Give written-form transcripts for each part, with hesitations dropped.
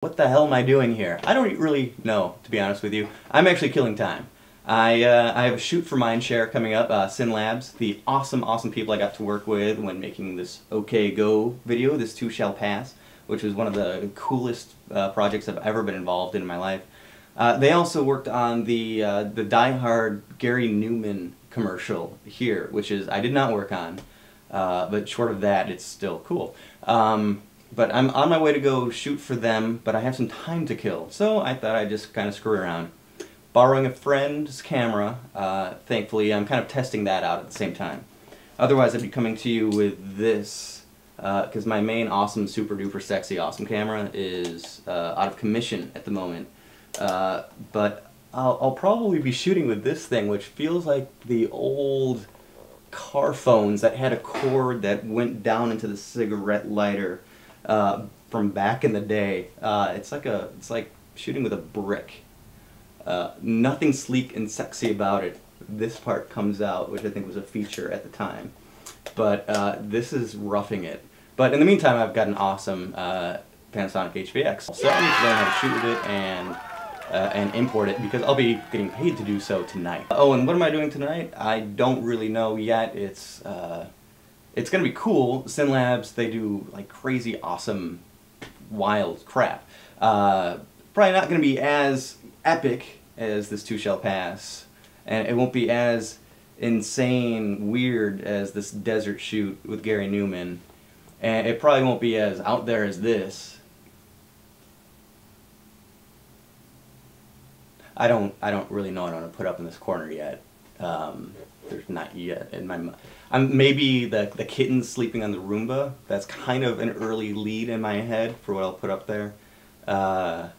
What the hell am I doing here? I don't really know, to be honest with you. I'm actually killing time. I have a shoot for Mindshare coming up, Sin Labs, the awesome people I got to work with when making this OK Go video, this Too Shall Pass, which was one of the coolest projects I've ever been involved in my life. They also worked on the Die Hard Gary Newman commercial here, which is I did not work on, but short of that, it's still cool. But I'm on my way to go shoot for them, but I have some time to kill, so I thought I'd just kind of screw around. Borrowing a friend's camera, thankfully I'm kind of testing that out at the same time. Otherwise I'd be coming to you with this, because my main awesome, super duper sexy awesome camera is out of commission at the moment. But I'll probably be shooting with this thing, which feels like the old car phones that had a cord that went down into the cigarette lighter. From back in the day. It's like shooting with a brick. Nothing sleek and sexy about it. This part comes out, which I think was a feature at the time. But this is roughing it. But in the meantime, I've got an awesome Panasonic HVX. So I need to learn how to shoot with it and import it, because I'll be getting paid to do so tonight. Oh, and what am I doing tonight? I don't really know yet. It's gonna be cool. Sin Labs, they do like crazy, awesome, wild crap. Probably not gonna be as epic as this Too Shall Pass, and it won't be as insane, weird as this desert shoot with Gary Newman, and it probably won't be as out there as this. I don't really know what I'm gonna put up in this corner yet. There's not yet in my mind. Maybe the kittens sleeping on the Roomba. That's kind of an early lead in my head for what I'll put up there. So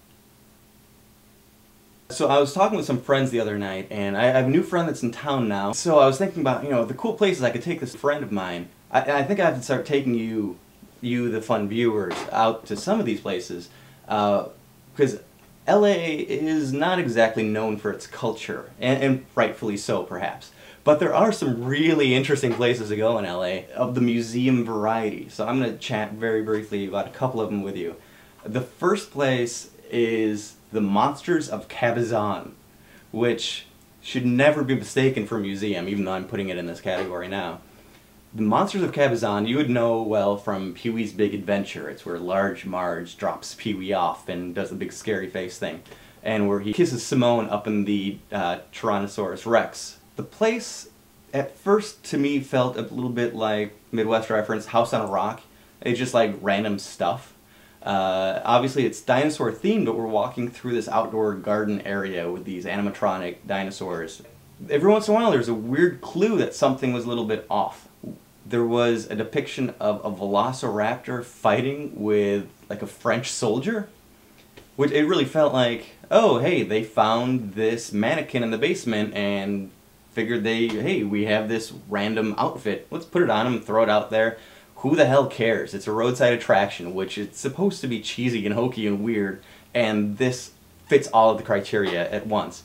I was talking with some friends the other night, and I have a new friend that's in town now. So I was thinking about, the cool places I could take this friend of mine. I think I have to start taking you the fun viewers, out to some of these places, because LA is not exactly known for its culture, and rightfully so, perhaps. But there are some really interesting places to go in LA, of the museum variety. So I'm going to chat very briefly about a couple of them with you. The first place is the Monsters of Cabazon, which should never be mistaken for a museum, even though I'm putting it in this category now. The Monsters of Cabazon, you would know well from Pee-wee's Big Adventure. It's where Large Marge drops Pee-wee off and does the big scary face thing, and where he kisses Simone up in the Tyrannosaurus Rex. The place, at first, to me, felt a little bit like Midwest reference, House on a Rock. It's just like random stuff. Obviously it's dinosaur themed, but we're walking through this outdoor garden area with these animatronic dinosaurs. Every once in a while there's a weird clue that something was a little bit off. There was a depiction of a velociraptor fighting with like a French soldier, which it really felt like, oh hey, they found this mannequin in the basement and figured hey, we have this random outfit, let's put it on them, throw it out there. Who the hell cares? It's a roadside attraction, which it's supposed to be cheesy and hokey and weird, and this fits all of the criteria at once.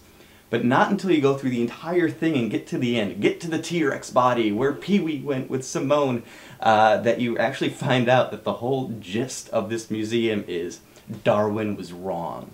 But not until you go through the entire thing and get to the end, get to the T-Rex body, where Pee-wee went with Simone, that you actually find out that the whole gist of this museum is Darwin was wrong.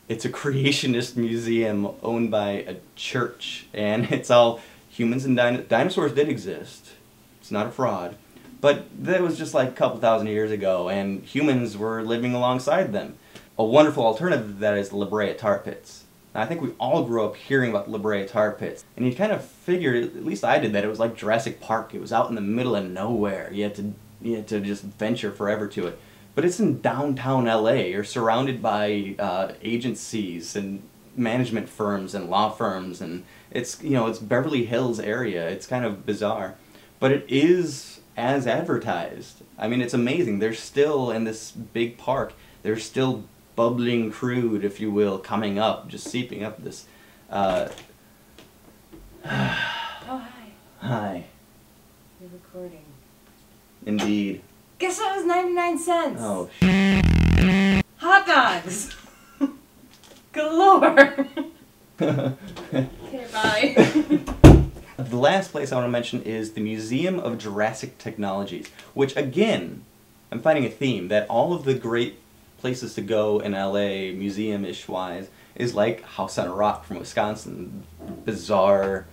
It's a creationist museum owned by a church, and it's all humans and dinosaurs did exist. It's not a fraud. But that was just like a couple thousand years ago, and humans were living alongside them. A wonderful alternative to that is the Brea Tar Pits. Now, I think we all grew up hearing about the Brea Tar Pits, and you kind of figured, at least I did, that it was like Jurassic Park. It was out in the middle of nowhere. You had to just venture forever to it. But it's in downtown LA. You're surrounded by agencies and management firms and law firms, and it's it's Beverly Hills area. It's kind of bizarre, but it is as advertised. I mean, it's amazing. There's still, in this big park, there's still bubbling crude, if you will, coming up, just seeping up this. Oh, hi. Hi. You're recording. Indeed. Guess what was 99 cents? Oh, hot dogs! Galore! Okay, bye. The last place I want to mention is the Museum of Jurassic Technologies, which again, I'm finding a theme that all of the great places to go in LA, museum-ish wise, is like House on a Rock from Wisconsin. Bizarre,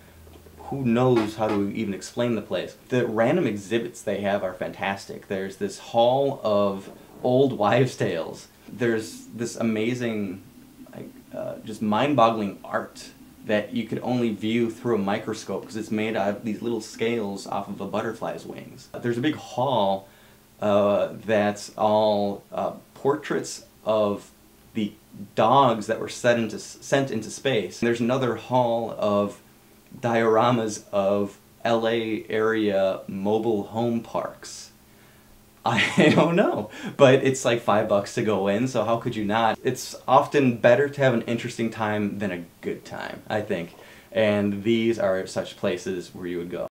who knows how to even explain the place. The random exhibits they have are fantastic. There's this hall of old wives' tales. There's this amazing, just mind-boggling art that you could only view through a microscope because it's made out of these little scales off of a butterfly's wings. There's a big hall that's all portraits of the dogs that were sent into space. There's another hall of dioramas of LA area mobile home parks. I don't know, but it's like $5 to go in, so how could you not? It's often better to have an interesting time than a good time, I think. And these are such places where you would go.